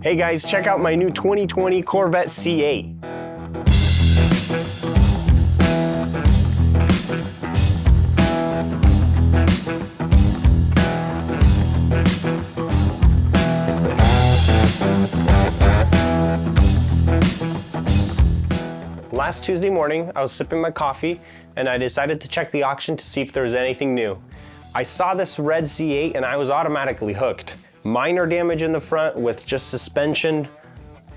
Hey guys, check out my new 2020 Corvette C8. Last Tuesday morning, I was sipping my coffee and I decided to check the auction to see if there was anything new. I saw this red C8 and I was automatically hooked. Minor damage in the front with just suspension,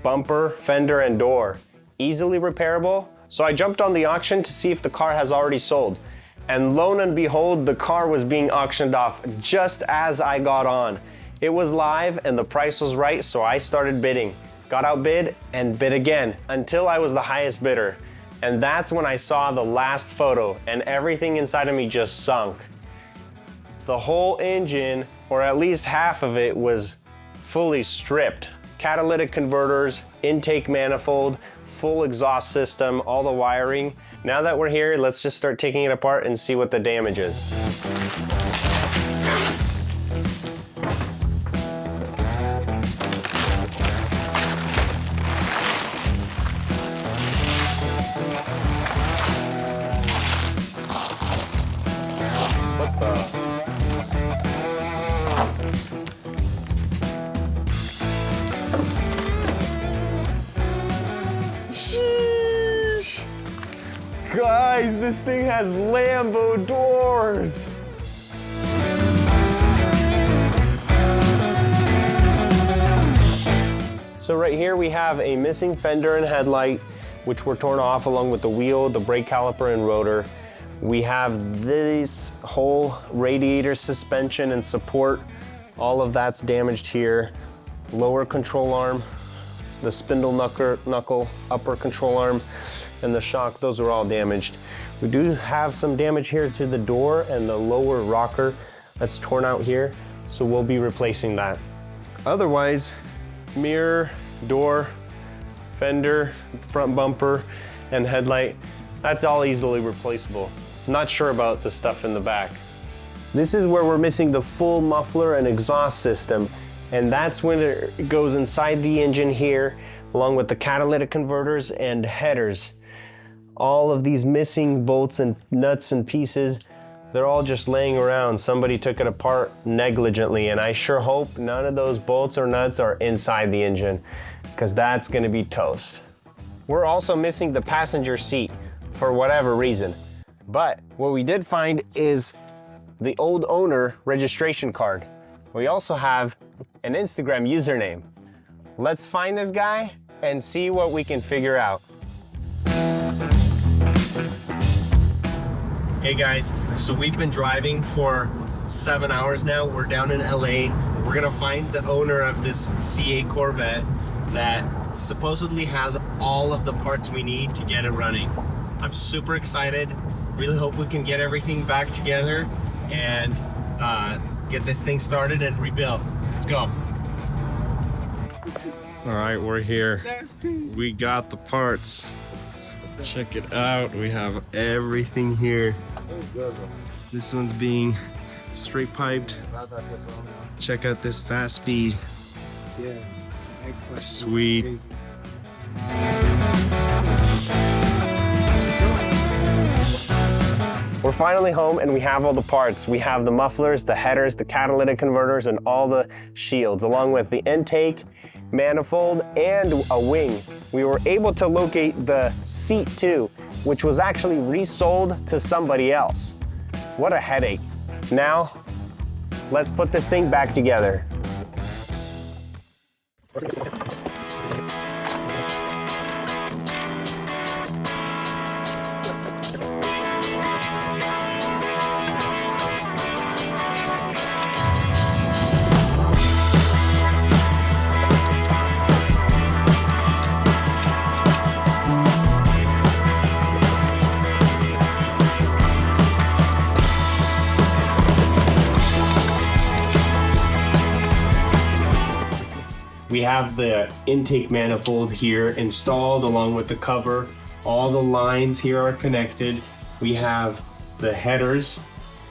bumper, fender, and door. Easily repairable, so I jumped on the auction to see if the car has already sold. And lo and behold, the car was being auctioned off just as I got on. It was live and the price was right, so I started bidding. Got outbid and bid again until I was the highest bidder. And that's when I saw the last photo and everything inside of me just sunk. The whole engine, or at least half of it, was fully stripped. Catalytic converters, intake manifold, full exhaust system, all the wiring. Now that we're here, let's just start taking it apart and see what the damage is. What the? Sheesh. Guys, this thing has Lambo doors. So right here we have a missing fender and headlight, which were torn off along with the wheel, the brake caliper, and rotor. We have this whole radiator suspension and support. All of that's damaged here. Lower control arm, the spindle knuckle, upper control arm, and the shock, those are all damaged. We do have some damage here to the door and the lower rocker that's torn out here, so we'll be replacing that. Otherwise, mirror, door, fender, front bumper, and headlight, that's all easily replaceable. Not sure about the stuff in the back. This is where we're missing the full muffler and exhaust system, and that's when it goes inside the engine here, along with the catalytic converters and headers. All of these missing bolts and nuts and pieces, they're all just laying around. Somebody took it apart negligently, and I sure hope none of those bolts or nuts are inside the engine, because that's gonna be toast. We're also missing the passenger seat for whatever reason. But what we did find is the old owner registration card. We also have an Instagram username. Let's find this guy and see what we can figure out. Hey guys, so we've been driving for 7 hours now. We're down in LA. We're gonna find the owner of this C8 Corvette that supposedly has all of the parts we need to get it running. I'm super excited. Really hope we can get everything back together and get this thing started and rebuild. Let's go. All right, we're here. We got the parts. Check it out. We have everything here. This one's being straight piped. Check out this fast speed. Sweet. We're finally home and we have all the parts. We have the mufflers, the headers, the catalytic converters, and all the shields, along with the intake, manifold, and a wing. We were able to locate the seat too, which was actually resold to somebody else. What a headache. Now, let's put this thing back together. We have the intake manifold here installed along with the cover. All the lines here are connected. We have the headers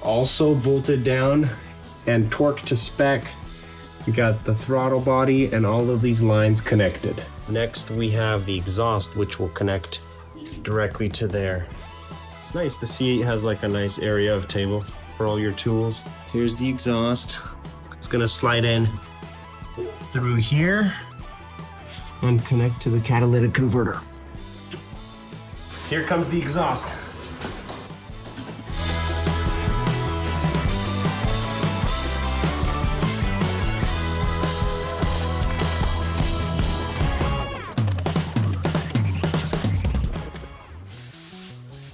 also bolted down and torqued to spec. We got the throttle body and all of these lines connected. Next, we have the exhaust, which will connect directly to there. It's nice. The C8 has like a nice area of table for all your tools. Here's the exhaust. It's gonna slide in through here and connect to the catalytic converter. Here comes the exhaust.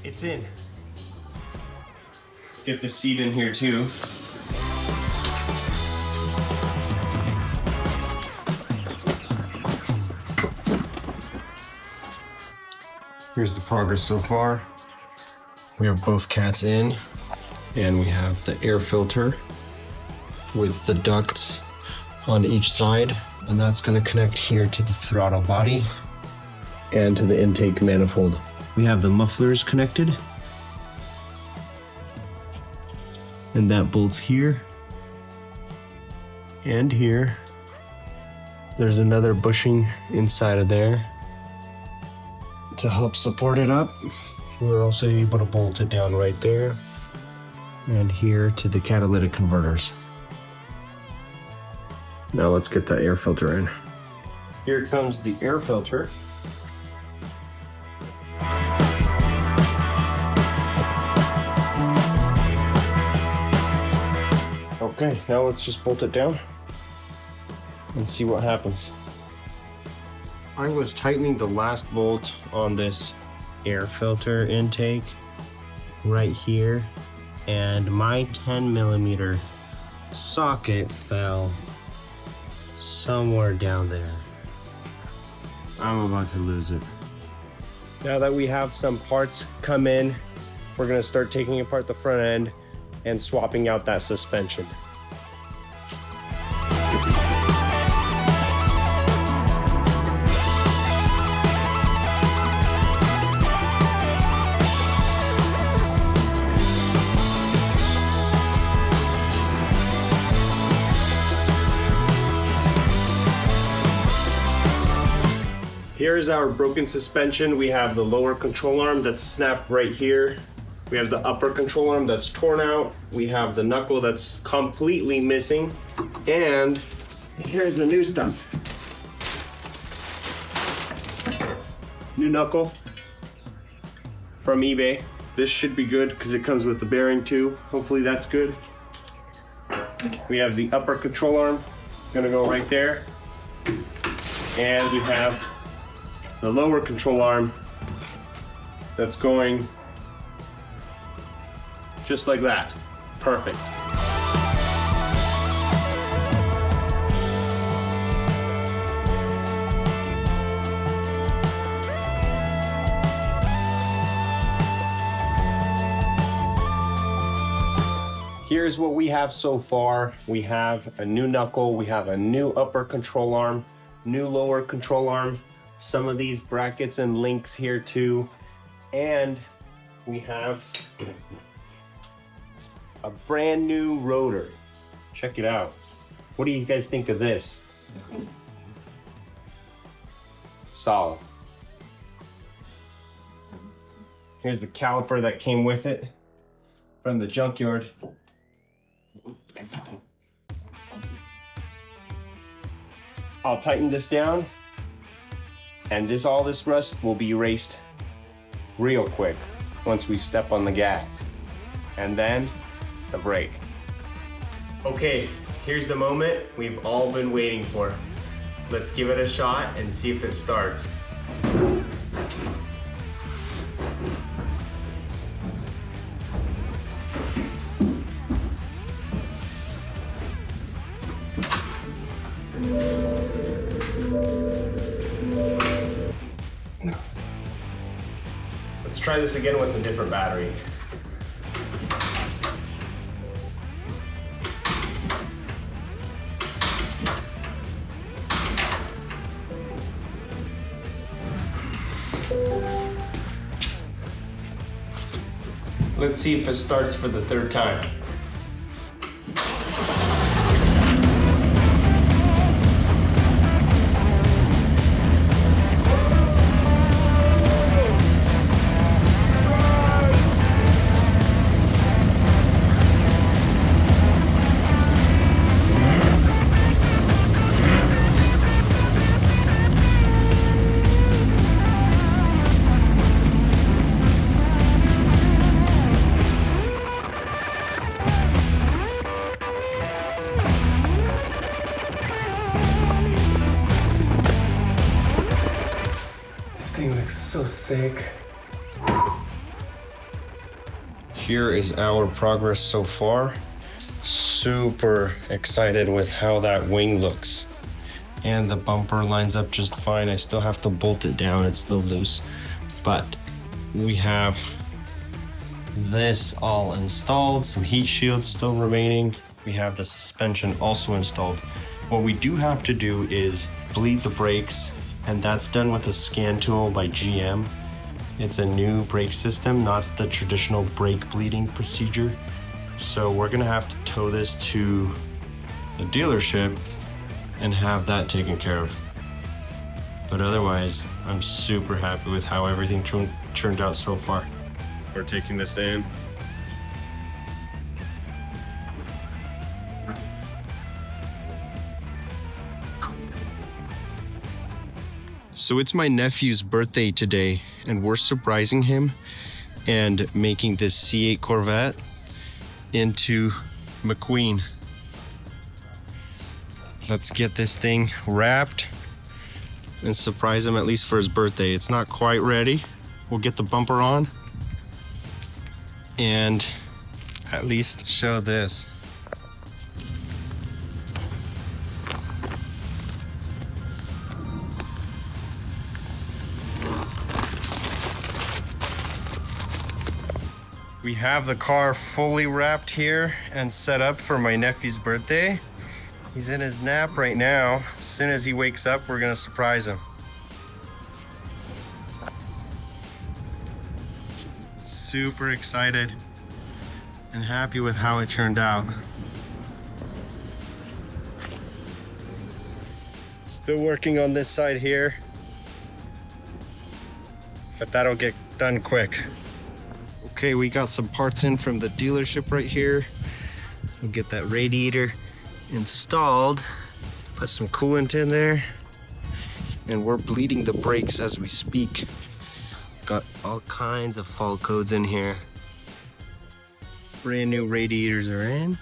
It's in. Let's get the seat in here too. Here's the progress so far. We have both cats in, and we have the air filter with the ducts on each side, and that's gonna connect here to the throttle body and to the intake manifold. We have the mufflers connected, and that bolts here and here. There's another bushing inside of there to help support it up. We're also able to bolt it down right there and here to the catalytic converters. Now let's get the air filter in. Here comes the air filter. Okay, now let's just bolt it down and see what happens. I was tightening the last bolt on this air filter intake right here, and my 10mm socket fell somewhere down there. I'm about to lose it. Now that we have some parts come in, we're gonna start taking apart the front end and swapping out that suspension. Here's our broken suspension. We have the lower control arm that's snapped right here. We have the upper control arm that's torn out. We have the knuckle that's completely missing. And here's the new stuff. New knuckle from eBay. This should be good because it comes with the bearing too. Hopefully that's good. We have the upper control arm, gonna go right there. And we have the lower control arm that's going just like that. Perfect. Here's what we have so far. We have a new knuckle, we have a new upper control arm, new lower control arm, some of these brackets and links here too, and we have a brand new rotor. Check it out. What do you guys think of this? Solid. Here's the caliper that came with it from the junkyard. I'll tighten this down, and all this rust will be erased real quick once we step on the gas. And then the brake. Okay, here's the moment we've all been waiting for. Let's give it a shot and see if it starts. Let's try this again with a different battery. Let's see if it starts for the third time. thing looks so sick. Here is our progress so far. Super excited with how that wing looks. And the bumper lines up just fine. I still have to bolt it down, it's still loose. But we have this all installed, some heat shields still remaining. We have the suspension also installed. What we do have to do is bleed the brakes, and that's done with a scan tool by GM. It's a new brake system, not the traditional brake bleeding procedure. So we're gonna have to tow this to the dealership and have that taken care of. But otherwise, I'm super happy with how everything turned out so far. We're taking this in. So it's my nephew's birthday today, and we're surprising him and making this C8 Corvette into McQueen. Let's get this thing wrapped and surprise him, at least for his birthday. It's not quite ready. We'll get the bumper on and at least show this. We have the car fully wrapped here and set up for my nephew's birthday. He's in his nap right now. As soon as he wakes up, we're gonna surprise him. Super excited and happy with how it turned out. Still working on this side here, but that'll get done quick. Okay, we got some parts in from the dealership right here. We'll get that radiator installed, put some coolant in there, and we're bleeding the brakes as we speak. Got all kinds of fault codes in here. Brand new radiators are in.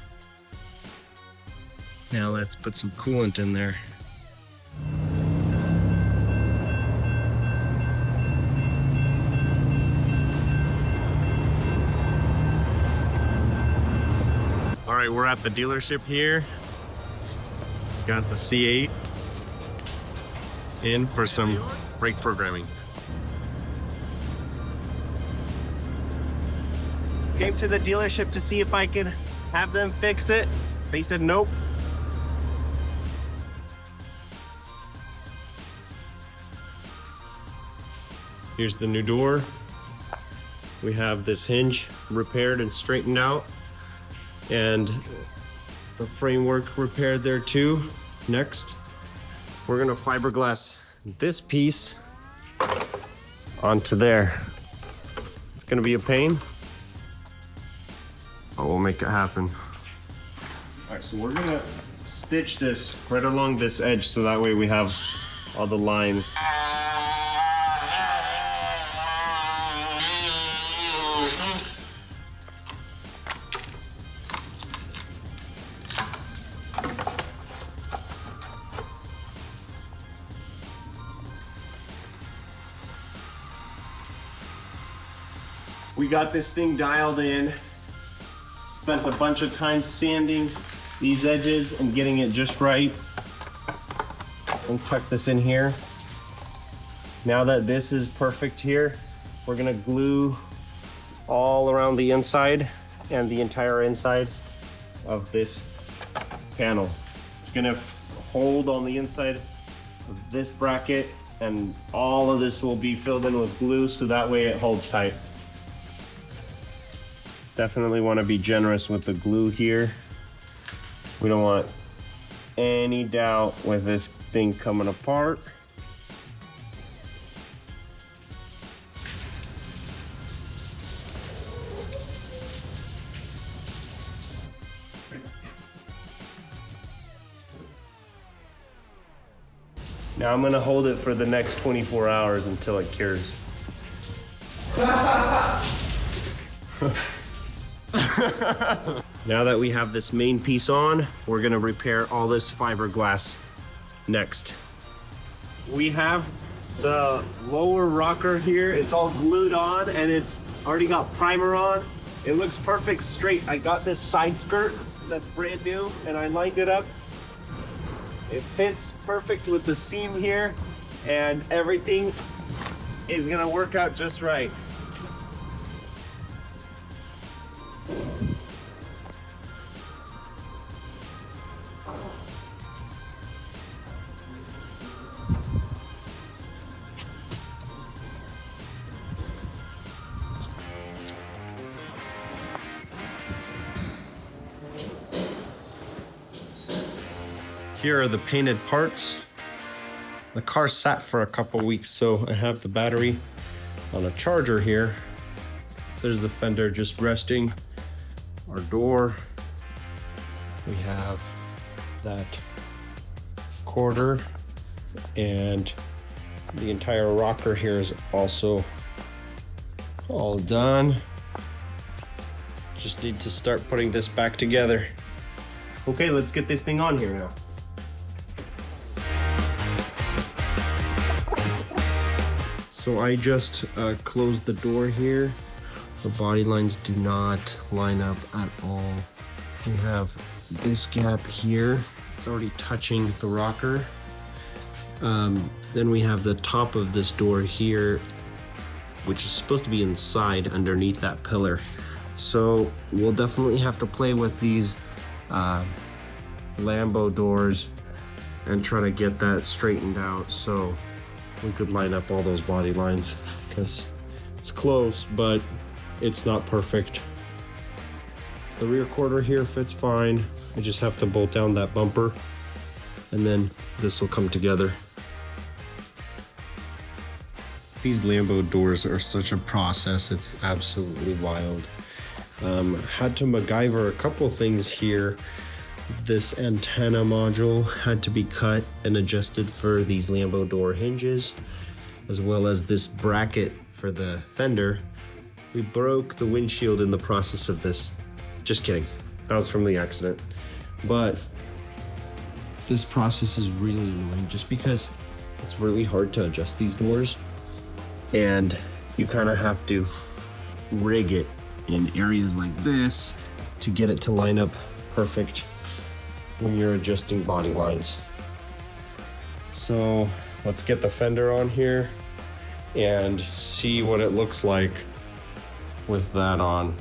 Now let's put some coolant in there. All right, we're at the dealership here. Got the C8 in for some brake programming. Came to the dealership to see if I could have them fix it. They said nope. Here's the new door. We have this hinge repaired and straightened out, and the framework repaired there too. Next, we're gonna fiberglass this piece onto there. It's gonna be a pain, but we'll make it happen. All right, so we're gonna stitch this right along this edge so that way we have all the lines. We got this thing dialed in, spent a bunch of time sanding these edges and getting it just right. And tuck this in here. Now that this is perfect here, we're gonna glue all around the inside and the entire inside of this panel. It's gonna hold on the inside of this bracket, and all of this will be filled in with glue so that way it holds tight. Definitely want to be generous with the glue here. We don't want any doubt with this thing coming apart. Now I'm going to hold it for the next 24 hours until it cures. Now that we have this main piece on, we're gonna repair all this fiberglass next. We have the lower rocker here. It's all glued on and it's already got primer on. It looks perfect straight. I got this side skirt that's brand new and I lined it up. It fits perfect with the seam here and everything is gonna work out just right. Here are the painted parts. The car sat for a couple weeks, so I have the battery on a charger here. There's the fender just resting. Our door. We have that quarter, and the entire rocker here is also all done. Just need to start putting this back together. Okay, let's get this thing on here now. So I just closed the door here. The body lines do not line up at all. We have this gap here. It's already touching the rocker. Then we have the top of this door here, which is supposed to be inside underneath that pillar. So we'll definitely have to play with these Lambo doors and try to get that straightened out so we could line up all those body lines, because it's close, but it's not perfect. The rear quarter here fits fine. I just have to bolt down that bumper and then this will come together. These Lambo doors are such a process, it's absolutely wild. Had to MacGyver a couple things here. This antenna module had to be cut and adjusted for these Lambo door hinges, as well as this bracket for the fender. We broke the windshield in the process of this. Just kidding, that was from the accident. But this process is really annoying just because it's really hard to adjust these doors, and you kind of have to rig it in areas like this to get it to line up perfect when you're adjusting body lines. So let's get the fender on here and see what it looks like with that on.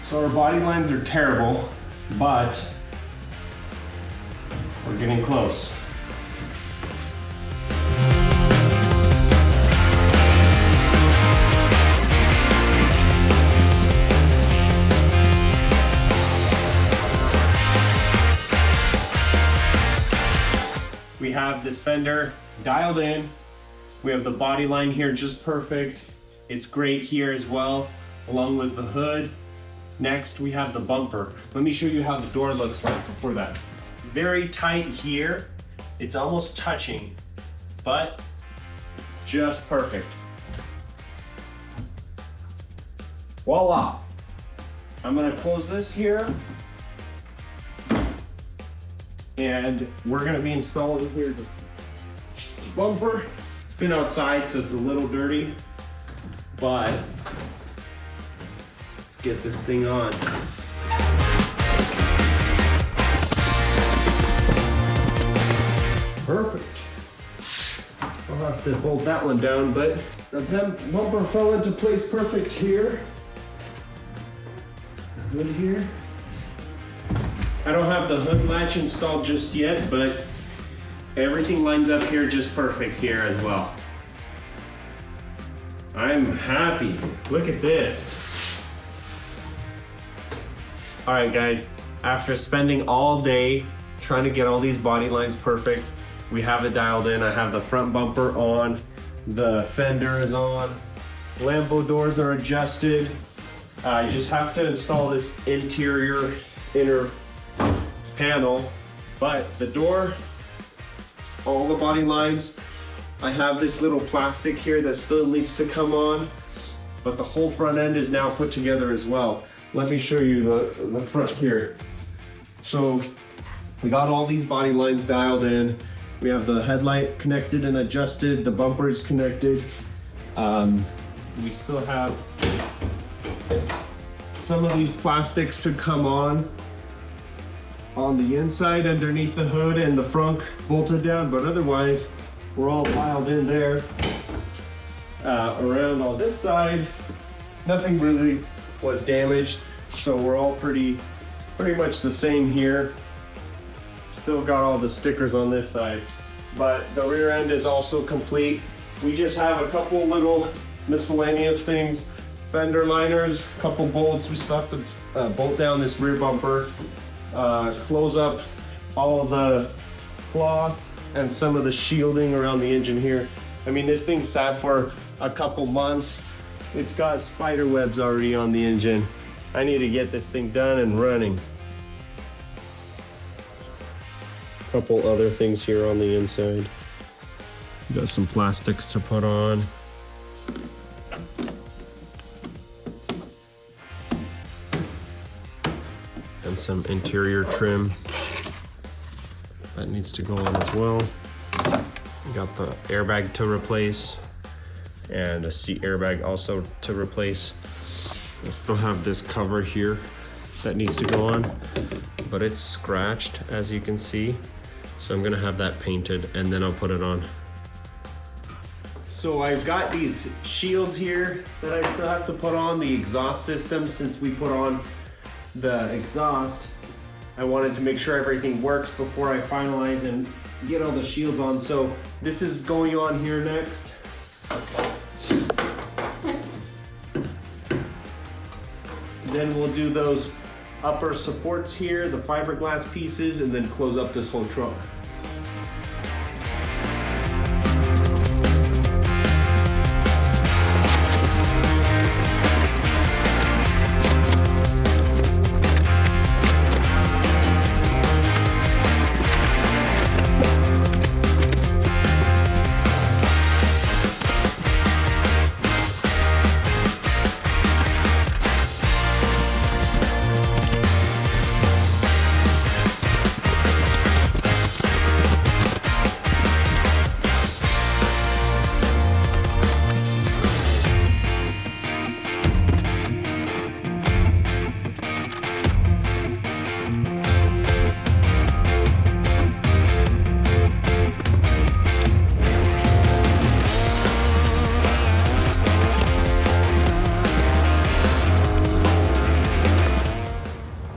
So our body lines are terrible, but we're getting close. We have this fender dialed in. We have the body line here just perfect. It's great here as well, along with the hood. Next, we have the bumper. Let me show you how the door looks like before that. Very tight here. It's almost touching, but just perfect. Voila. I'm gonna close this here. And we're gonna be installing here the bumper. It's been outside, so it's a little dirty, but let's get this thing on. Perfect. I'll have to bolt that one down, but the bumper fell into place perfect here. The hood here. I don't have the hood latch installed just yet, but everything lines up here just perfect here as well. I'm happy. Look at this. All right, guys, after spending all day trying to get all these body lines perfect, we have it dialed in. I have the front bumper on, the fender is on, Lambo doors are adjusted. I just have to install this inner panel, but the door, all the body lines, I have this little plastic here that still needs to come on, but the whole front end is now put together as well. Let me show you the front here. So we got all these body lines dialed in. We have the headlight connected and adjusted, the bumpers connected. We still have some of these plastics to come on the inside underneath the hood and the frunk bolted down, but otherwise we're all dialed in there. Around on this side, nothing really was damaged, so we're all pretty much the same here. Still got all the stickers on this side, but the rear end is also complete. We just have a couple little miscellaneous things, fender liners, a couple bolts. We still have to bolt down this rear bumper, close up all of the cloth and some of the shielding around the engine here. I mean, this thing sat for a couple months. It's got spider webs already on the engine. I need to get this thing done and running. Couple other things here on the inside. Got some plastics to put on. And some interior trim that needs to go on as well. We got the airbag to replace and a seat airbag also to replace. I still have this cover here that needs to go on, but it's scratched, as you can see. So I'm gonna have that painted and then I'll put it on. So I've got these shields here that I still have to put on the exhaust system. Since we put on the exhaust, I wanted to make sure everything works before I finalize and get all the shields on. So this is going on here next. Then we'll do those upper supports here, the fiberglass pieces, and then close up this whole truck.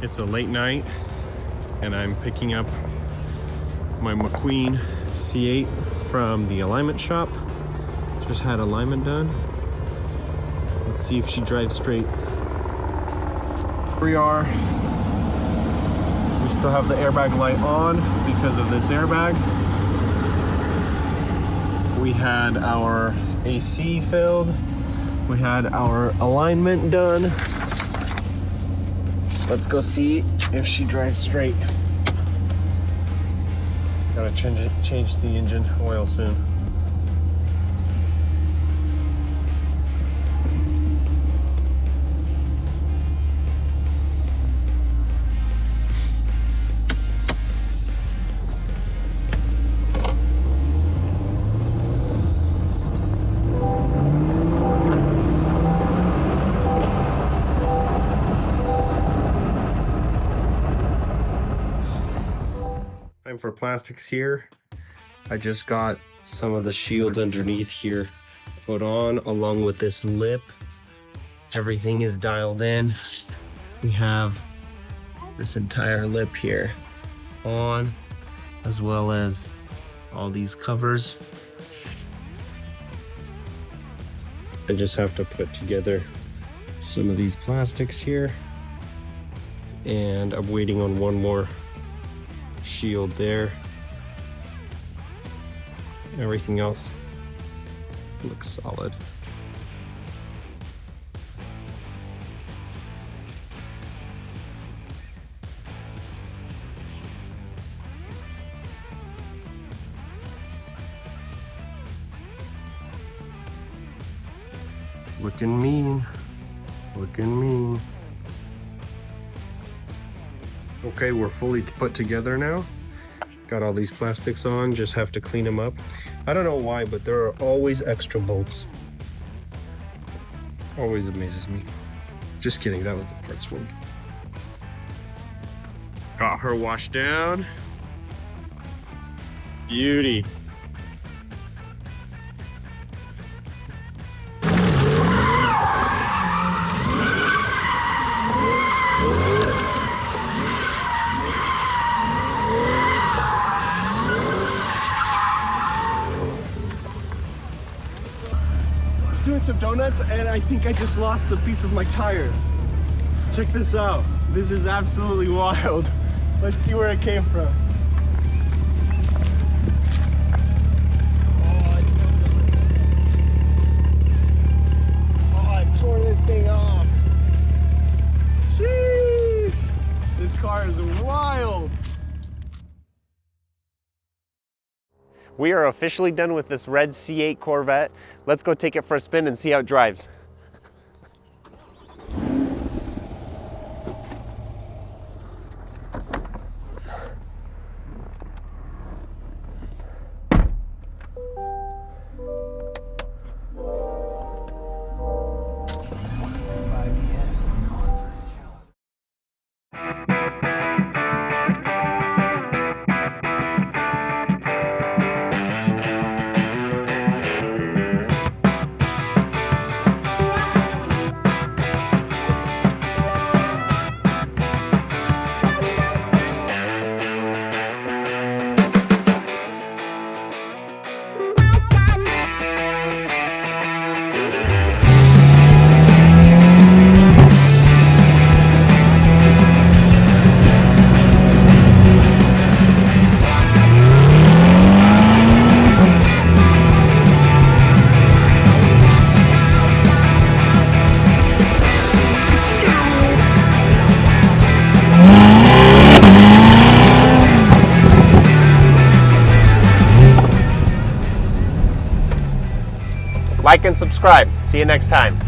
It's a late night and I'm picking up my McQueen C8 from the alignment shop. Just had alignment done. Let's see if she drives straight. Here we are. We still have the airbag light on because of this airbag. We had our AC filled. We had our alignment done. Let's go see if she drives straight. Gotta change the engine oil soon. For plastics here, I just got some of the shields underneath here put on along with this lip. Everything is dialed in. We have this entire lip here on, as well as all these covers. I just have to put together some of these plastics here, and I'm waiting on one more shield there. Everything else looks solid. Looking mean. Looking mean. Okay, we're fully put together now. Got all these plastics on, just have to clean them up. I don't know why, but there are always extra bolts. Always amazes me. Just kidding, that was the parts one. Got her washed down. Beauty. Doing some donuts and I think I just lost a piece of my tire. Check this out. This is absolutely wild. Let's see where it came from. Oh, I tore this thing off. Sheesh. This car is wild. We are officially done with this red C8 Corvette. Let's go take it for a spin and see how it drives. Like and subscribe. See you next time.